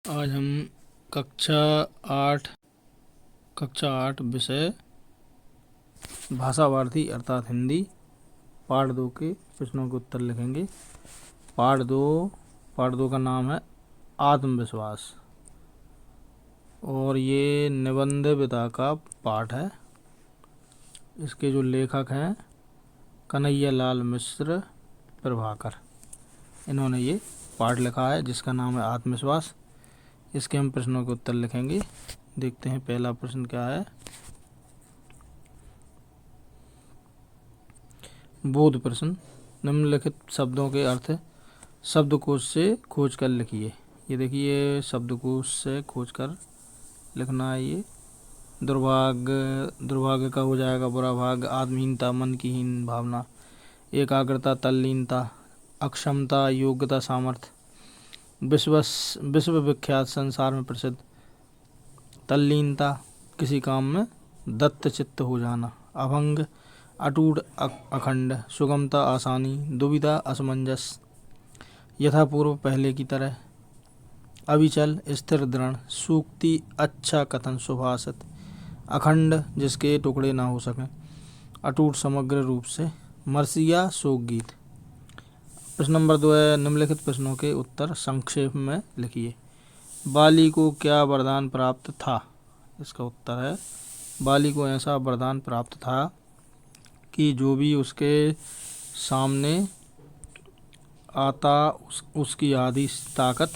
आज हम कक्षा आठ विषय भाषा भारती अर्थात हिंदी पार्ट 2 के प्रश्नों के उत्तर लिखेंगे। पार्ट दो का नाम है आत्मविश्वास और ये निबंध विधा का पाठ है। इसके जो लेखक हैं कन्हैया लाल मिश्र प्रभाकर, इन्होंने ये पाठ लिखा है जिसका नाम है आत्मविश्वास। इसके हम प्रश्नों के उत्तर लिखेंगे। देखते हैं पहला प्रश्न क्या है। बोध प्रश्न। निम्नलिखित शब्दों के अर्थ शब्दकोश से खोज कर लिखिए। ये देखिए शब्दकोश से खोज कर लिखना है। ये दुर्भाग्य का हो जाएगा बुरा भाग। आत्महीनता मन की हीन भावना। एकाग्रता तल्लीनता। अक्षमता योग्यता सामर्थ्य। विश्व विख्यात संसार में प्रसिद्ध। तल्लीनता किसी काम में दत्त चित्त हो जाना। अभंग अटूट अखंड। सुगमता आसानी। दुविधा असमंजस। यथापूर्व पहले की तरह। अविचल स्थिर दृढ़। सूक्ति अच्छा कथन सुभाषित। अखंड जिसके टुकड़े ना हो सकें। अटूट समग्र रूप से। मरसिया शोक गीत। प्रश्न नंबर 2 है। निम्नलिखित प्रश्नों के उत्तर संक्षेप में लिखिए। बाली को क्या वरदान प्राप्त था? इसका उत्तर है बाली को ऐसा वरदान प्राप्त था कि जो भी उसके सामने आता उसकी आधी ताकत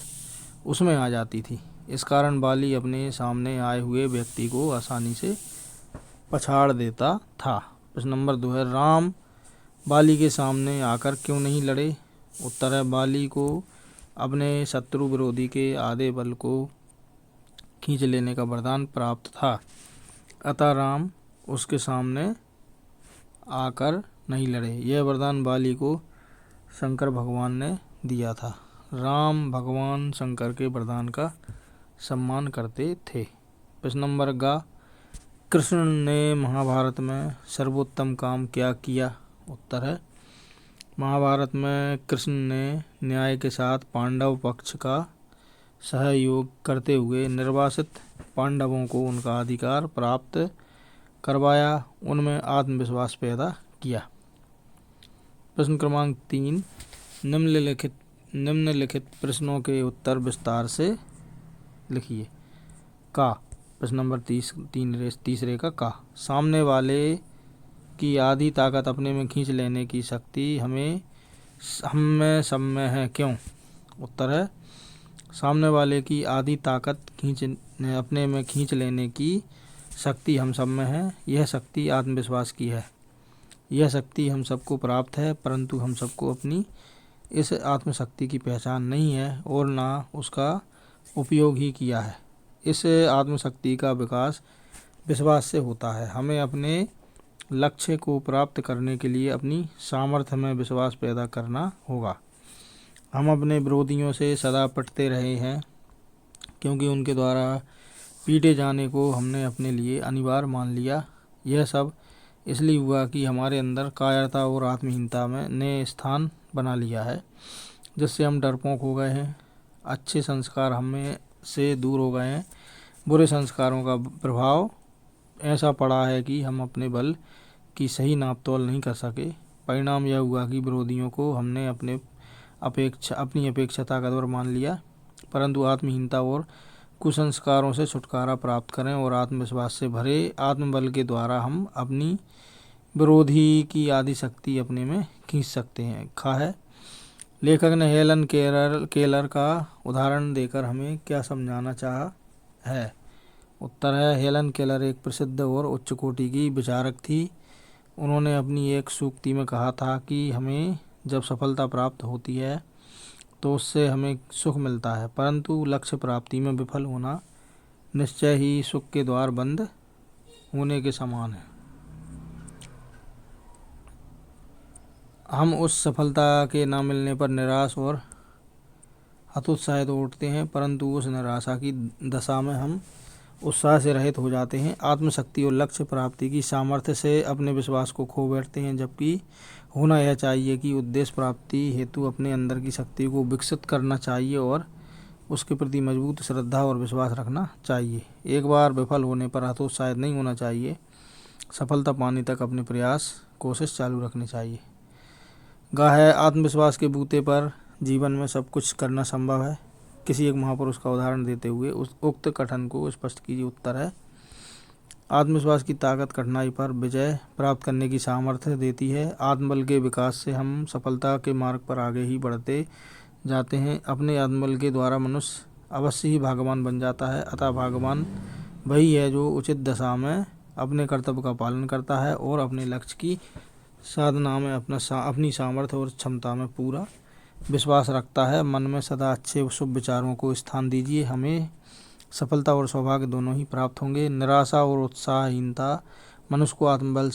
उसमें आ जाती थी। इस कारण बाली अपने सामने आए हुए व्यक्ति को आसानी से पछाड़ देता था। प्रश्न नंबर 2 है। राम बाली के सामने आकर क्यों नहीं लड़े? उत्तर है बाली को अपने शत्रु विरोधी के आधे बल को खींच लेने का वरदान प्राप्त था, अतः राम उसके सामने आकर नहीं लड़े। यह वरदान बाली को शंकर भगवान ने दिया था। राम भगवान शंकर के वरदान का सम्मान करते थे। प्रश्न नंबर गा। कृष्ण ने महाभारत में सर्वोत्तम काम क्या किया? उत्तर है महाभारत में कृष्ण ने न्याय के साथ पांडव पक्ष का सहयोग करते हुए निर्वासित पांडवों को उनका अधिकार प्राप्त करवाया, उनमें आत्मविश्वास पैदा किया। प्रश्न क्रमांक 3। निम्नलिखित प्रश्नों के उत्तर विस्तार से लिखिए। का प्रश्न नंबर तीसरे का सामने वाले की आधी ताकत अपने में खींच लेने की शक्ति हम में सब में है, क्यों? उत्तर है सामने वाले की आधी ताकत अपने में खींच लेने की शक्ति हम सब में है। यह शक्ति आत्मविश्वास की है। यह शक्ति हम सबको प्राप्त है, परंतु हम सबको अपनी इस आत्मशक्ति की पहचान नहीं है और ना उसका उपयोग ही किया है। इस आत्मशक्ति का विकास विश्वास से होता है। हमें अपने लक्ष्य को प्राप्त करने के लिए अपनी सामर्थ्य में विश्वास पैदा करना होगा। हम अपने विरोधियों से सदा पिटते रहे हैं क्योंकि उनके द्वारा पीटे जाने को हमने अपने लिए अनिवार्य मान लिया। यह सब इसलिए हुआ कि हमारे अंदर कायरता और आत्महीनता ने स्थान बना लिया है, जिससे हम डरपोक हो गए हैं। अच्छे संस्कार हमें से दूर हो गए हैं। बुरे संस्कारों का प्रभाव ऐसा पड़ा है कि हम अपने बल की सही नाप तोल नहीं कर सके। परिणाम यह हुआ कि विरोधियों को हमने अपनी अपेक्षा ताकतवर मान लिया, परंतु आत्महीनता और कुसंस्कारों से छुटकारा प्राप्त करें और आत्मविश्वास से भरे आत्मबल के द्वारा हम अपनी विरोधी की आधी शक्ति अपने में खींच सकते हैं। खा है। लेखक ने हेलन केलर का उदाहरण देकर हमें क्या समझाना चाहा है? उत्तर है हेलन केलर एक प्रसिद्ध और उच्च कोटि की विचारक थी। उन्होंने अपनी एक सूक्ति में कहा था कि हमें जब सफलता प्राप्त होती है तो उससे हमें सुख मिलता है, परंतु लक्ष्य प्राप्ति में विफल होना निश्चय ही सुख के द्वार बंद होने के समान है। हम उस सफलता के न मिलने पर निराश और हतोत्साहित उठते हैं, परंतु उस निराशा की दशा में हम उत्साह से रहित हो जाते हैं। आत्मशक्ति और लक्ष्य प्राप्ति की सामर्थ्य से अपने विश्वास को खो बैठते हैं, जबकि होना यह चाहिए कि उद्देश्य प्राप्ति हेतु अपने अंदर की शक्ति को विकसित करना चाहिए और उसके प्रति मजबूत श्रद्धा और विश्वास रखना चाहिए। एक बार विफल होने पर हतोत्साहित नहीं होना चाहिए। सफलता पाने तक अपने प्रयास कोशिश चालू रखनी चाहिए। गा है आत्मविश्वास के बूते पर जीवन में सब कुछ करना संभव है। किसी एक महापुरुष का उदाहरण देते हुए उस उक्त कथन को स्पष्ट कीजिए। उत्तर है आत्मविश्वास की ताकत कठिनाई पर विजय प्राप्त करने की सामर्थ्य देती है। आत्मबल के विकास से हम सफलता के मार्ग पर आगे ही बढ़ते जाते हैं। अपने आत्मबल के द्वारा मनुष्य अवश्य ही भाग्यवान बन जाता है। अतः भाग्यवान वही है जो उचित दशा में अपने कर्तव्य का पालन करता है और अपने लक्ष्य की साधना में अपनी सामर्थ्य और क्षमता में पूरा विश्वास रखता है। मन में सदा अच्छे शुभ विचारों को स्थान दीजिए। हमें सफलता और सौभाग्य दोनों ही प्राप्त होंगे। निराशा और उत्साहहीनता मनुष्य को आत्मबल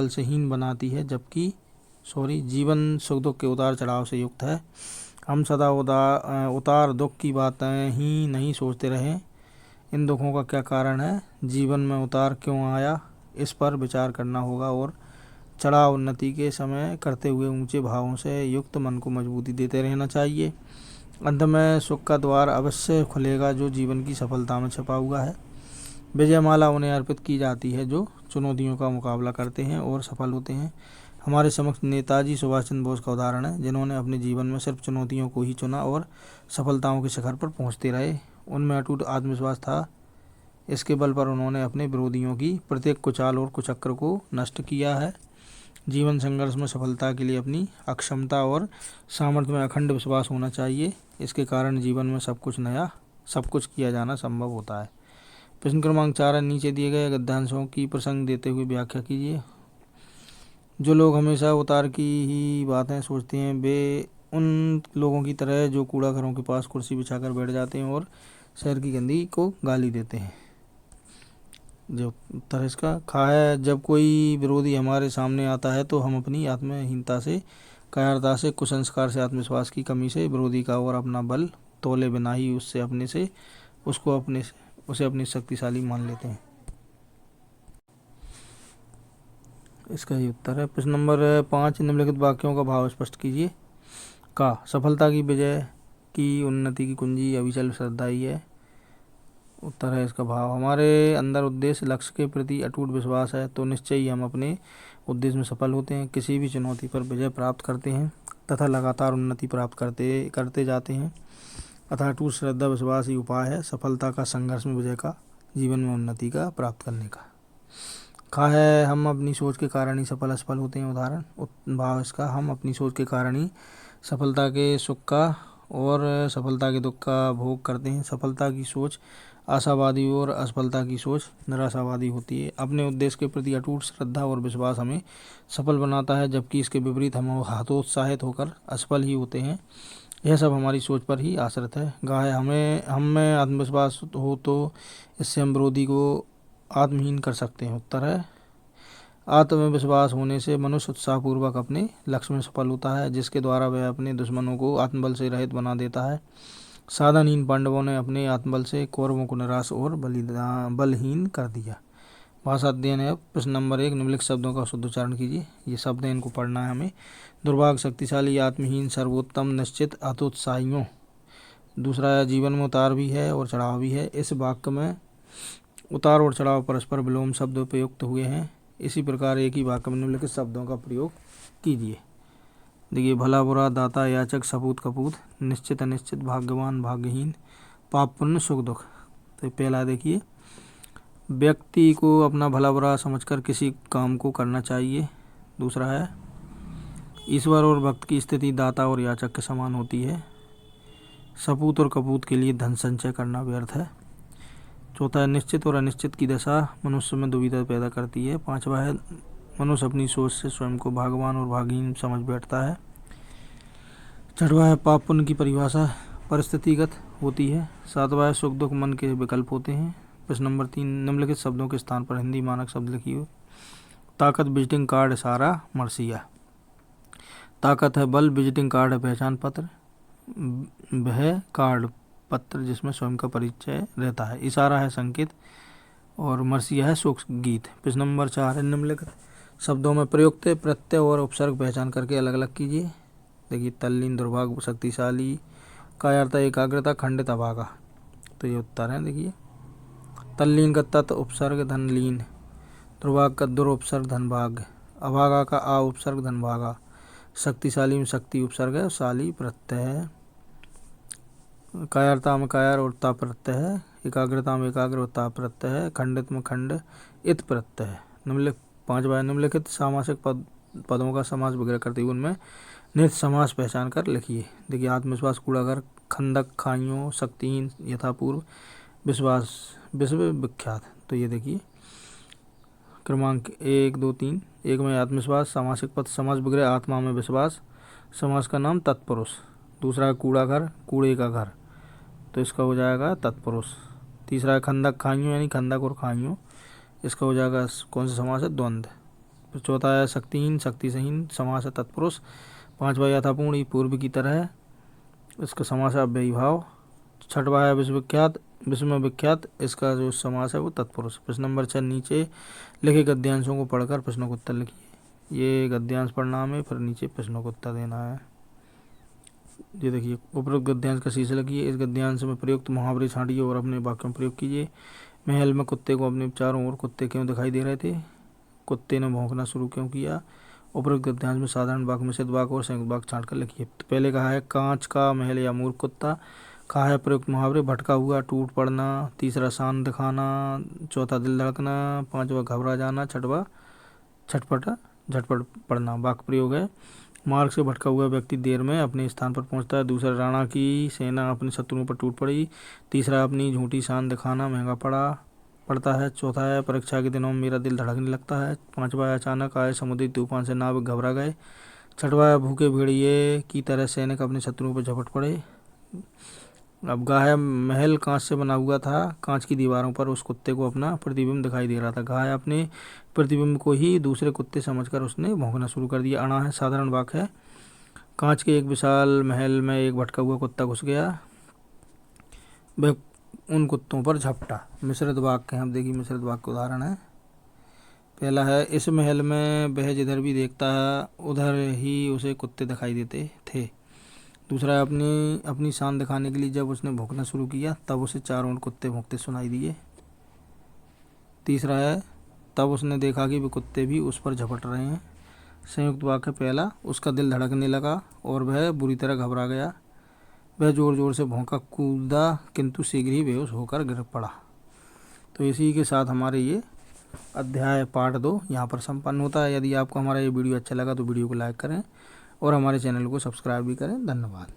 से हीन बनाती है, जबकि जीवन सुख दुख के उतार चढ़ाव से युक्त है। हम सदा उतार दुख की बातें ही नहीं सोचते रहें। इन दुखों का क्या कारण है, जीवन में उतार क्यों आया, इस पर विचार करना होगा और चढ़ाव उन्नति के समय करते हुए ऊंचे भावों से युक्त मन को मजबूती देते रहना चाहिए। अंत में सुख का द्वार अवश्य खुलेगा जो जीवन की सफलता में छिपा हुआ है। विजयमाला उन्हें अर्पित की जाती है जो चुनौतियों का मुकाबला करते हैं और सफल होते हैं। हमारे समक्ष नेताजी सुभाष चंद्र बोस का उदाहरण है, जिन्होंने अपने जीवन में सिर्फ चुनौतियों को ही चुना और सफलताओं के शिखर पर पहुंचते रहे। उनमें अटूट आत्मविश्वास था। इसके बल पर उन्होंने अपने विरोधियों की प्रत्येक कुचाल और कुचक्र को नष्ट किया है। जीवन संघर्ष में सफलता के लिए अपनी अक्षमता और सामर्थ्य में अखंड विश्वास होना चाहिए। इसके कारण जीवन में सब कुछ किया जाना संभव होता है। प्रश्न क्रमांक 4 है, नीचे दिए गए गद्यांशों की प्रसंग देते हुए व्याख्या कीजिए। जो लोग हमेशा उतार की ही बातें सोचते हैं वे उन लोगों की तरह जो कूड़ा घरों के पास कुर्सी बिछाकर बैठ जाते हैं और शहर की गंदगी को गाली देते हैं। जो उत्तर इसका खा है, जब कोई विरोधी हमारे सामने आता है तो हम अपनी आत्महीनता से, कायरता से, कुसंस्कार से, आत्मविश्वास की कमी से विरोधी का और अपना बल तोले बिना ही उसे अपनी शक्तिशाली मान लेते हैं। इसका ही उत्तर है। प्रश्न नंबर 5, निम्नलिखित वाक्यों का भाव स्पष्ट कीजिए। का सफलता की विजय की उन्नति की कुंजी अविचल श्रद्धा ही है। उत्तर है इसका भाव, हमारे अंदर उद्देश्य लक्ष्य के प्रति अटूट विश्वास है तो निश्चय ही हम अपने उद्देश्य में सफल होते हैं। किसी भी चुनौती पर विजय प्राप्त करते हैं तथा लगातार उन्नति प्राप्त करते जाते हैं। अतः अटूट श्रद्धा विश्वास ही उपाय है सफलता का, संघर्ष में विजय का, जीवन में उन्नति का प्राप्त करने का। खा है, हम अपनी सोच के कारण ही असफल होते हैं। उदाहरण भाव इसका, हम अपनी सोच के कारण ही सफलता के सुख का और सफलता के दुख का भोग करते हैं। सफलता की सोच आशावादी और असफलता की सोच निराशावादी होती है। अपने उद्देश्य के प्रति अटूट श्रद्धा और विश्वास हमें सफल बनाता है, जबकि इसके विपरीत हम हतोत्साहित होकर असफल ही होते हैं। यह सब हमारी सोच पर ही आश्रित है। गाय हम में आत्मविश्वास हो तो इससे हम विरोधी को आत्महीन कर सकते हैं। उत्तर है आत्मविश्वास होने से मनुष्य उत्साहपूर्वक अपने लक्ष्य में सफल होता है, जिसके द्वारा वह अपने दुश्मनों को आत्मबल से रहित बना देता है। साधनहीन पांडवों ने अपने आत्मबल से कौरवों को निराश और बलहीन कर दिया। भाषा अध्ययन है। प्रश्न नंबर 1, निम्नलिखित शब्दों का शुद्ध उच्चारण कीजिए। ये शब्द हैं, इनको पढ़ना है हमें। दुर्भाग्य, शक्तिशाली, आत्महीन, सर्वोत्तम, निश्चित, हतोत्साहियों। दूसरा, जीवन में उतार भी है और चढ़ाव भी है। इस वाक्य में उतार और चढ़ाव परस्पर विलोम शब्द उपयुक्त हुए हैं। इसी प्रकार एक ही वाक्य में निम्नलिखित शब्दों का प्रयोग कीजिए। देखिए, भला बुरा, दाता याचक, सपूत कपूत, निश्चित अनिश्चित, भाग्यवान भाग्यहीन, पाप पुण्य सुख दुख। तो पहला देखिए, व्यक्ति को अपना भला बुरा समझकर किसी काम को करना चाहिए। दूसरा है, ईश्वर और भक्त की स्थिति दाता और याचक के समान होती है। सपूत और कपूत के लिए धन संचय करना व्यर्थ है। चौथा है, निश्चित और अनिश्चित की दशा मनुष्य में दुविधा पैदा करती है। पांचवा है, मनुष्य अपनी सोच से स्वयं को भाग्यवान और भाग्यहीन समझ बैठता है। छठवा है, पाप पुण्य की परिभाषा परिस्थितिगत होती है। सातवां है, सुख दुख मन के विकल्प होते हैं। प्रश्न नंबर 3, निम्नलिखित शब्दों के स्थान पर हिंदी मानक शब्द लिखिए। ताकत, विजिटिंग कार्ड, इशारा, मर्सिया। ताकत है बल, विजिटिंग कार्ड है पहचान पत्र, वह कार्ड पत्र जिसमें स्वयं का परिचय रहता है। इशारा है संकेत और मर्सिया है शोक गीत। प्रश्न नंबर 4 है, निम्नलिखित शब्दों में प्रयुक्त प्रत्यय और उपसर्ग पहचान करके अलग अलग कीजिए। देखिए, तल्लीन, दुर्भाग्य, शक्तिशाली कायरता एकाग्रता, खंडित अभागा। तो ये उत्तर है। देखिए तल्लीन का तत् उपसर्ग धनलीन, दुर्भाग का दुर उपसर्ग धनभाग, अभागा का आ उपसर्ग धनभागा, शक्तिशाली में शक्ति उपसर्ग है, शाली प्रत्यय है, कायरता में कायर और ता प्रत्यय है, एकाग्रता में एकाग्र और ता प्रत्यय है, खंडित में खंड इत प्रत्यय है। निम्नलिखित सामासिक पदों का समास वगैरह करते हुए उनमें नित्य समास पहचान कर लिखिए। देखिए आत्मविश्वास, कूड़ागर, खंदक, खाइयों, शक्तिहीन, यथापूर्व, विश्वास, विश्व विख्यात। तो ये देखिए क्रमांक 1, 2, 3। एक में आत्मविश्वास, सामासिक पद समास विग्रह, आत्मा में विश्वास, समास का नाम तत्पुरुष। दूसरा है कूड़ाघर, कूड़े का घर, तो इसका हो जाएगा तत्पुरुष। तीसरा है खंदक, खाइयों यानी खंदक और खाइयों, इसका हो जाएगा कौन सा समास है, द्वंद्व। फिर चौथा है शक्तिहीन, शक्ति सहीन, समास है तत्पुरुष। पांचवा यथापूर्ण, ये पूर्व की तरह है, इसका समास है अव्ययी भाव। छठवा है विश्वविख्यात, विश्व में विख्यात, इसका जो समास है वो तत्पुरुष। प्रश्न नंबर 6, नीचे लिखे गद्यांशों को पढ़कर प्रश्नों का उत्तर लिखिए। ये गद्यांश पढ़ना हमें, फिर नीचे प्रश्नों का उत्तर देना है। ये देखिए उपरोक्त गद्यांश का शीर्षक लिखिए। इस गद्यांश में प्रयुक्त मुहावरे छांटिए और अपने वाक्यों में प्रयोग कीजिए। महल में कुत्ते को अपने चारों ओर कुत्ते क्यों दिखाई दे रहे थे? कुत्ते ने भौंकना शुरू क्यों किया? उपरोक्त गद्यांश में साधारण वाक्य, मिश्रित वाक्य और संयुक्त वाक्य छांट कर लिखिए। तो पहले कहा है कांच का महल या मूर्ख कुत्ता। कहा है प्रयुक्त मुहावरे, भटका हुआ, टूट पड़ना। तीसरा शान दिखाना। चौथा दिल धड़कना। पांचवा घबरा जाना। छठवा झटपट पड़ना। वाक्य प्रयोग है, मार्ग से भटका हुआ व्यक्ति देर में अपने स्थान पर पहुंचता है। दूसरा, राणा की सेना अपने शत्रुओं पर टूट पड़ी। तीसरा, अपनी झूठी शान दिखाना महंगा पड़ता है। चौथा है, परीक्षा के दिनों में मेरा दिल धड़कने लगता है। पांचवा है, अचानक आए समुद्री तूफान से नाविक घबरा गए। छठवा है, भूखे भेड़िए की तरह सैनिक अपने शत्रुओं पर झपट पड़े। अब गा है, महल कांच से बना हुआ था, कांच की दीवारों पर उस कुत्ते को अपना प्रतिबिंब दिखाई दे रहा था। गा है, अपने प्रतिबिंब को ही दूसरे कुत्ते समझकर उसने भौंकना शुरू कर दिया। अणा है, साधारण वाक्य है, कांच के एक विशाल महल में एक भटका हुआ कुत्ता घुस गया, वह उन कुत्तों पर झपटा। मिश्रित वाक्य है, हम देखिए मिश्रित वाक्य उदाहरण है। पहला है, इस महल में वह जिधर भी देखता है उधर ही उसे कुत्ते दिखाई देते थे। दूसरा है, अपनी शान दिखाने के लिए जब उसने भौंकना शुरू किया तब उसे चारों ओर कुत्ते भौंकते सुनाई दिए। तीसरा है, तब उसने देखा कि वे कुत्ते भी उस पर झपट रहे हैं। संयुक्त वाक्य, पहला, उसका दिल धड़कने लगा और वह बुरी तरह घबरा गया। वह जोर जोर से भौंका, कूदा, किंतु शीघ्र ही बेहोश होकर गिर पड़ा। तो इसी के साथ हमारे ये अध्याय पार्ट 2 यहाँ पर संपन्न होता है। यदि आपको हमारा ये वीडियो अच्छा लगा तो वीडियो को लाइक करें और हमारे चैनल को सब्सक्राइब भी करें। धन्यवाद।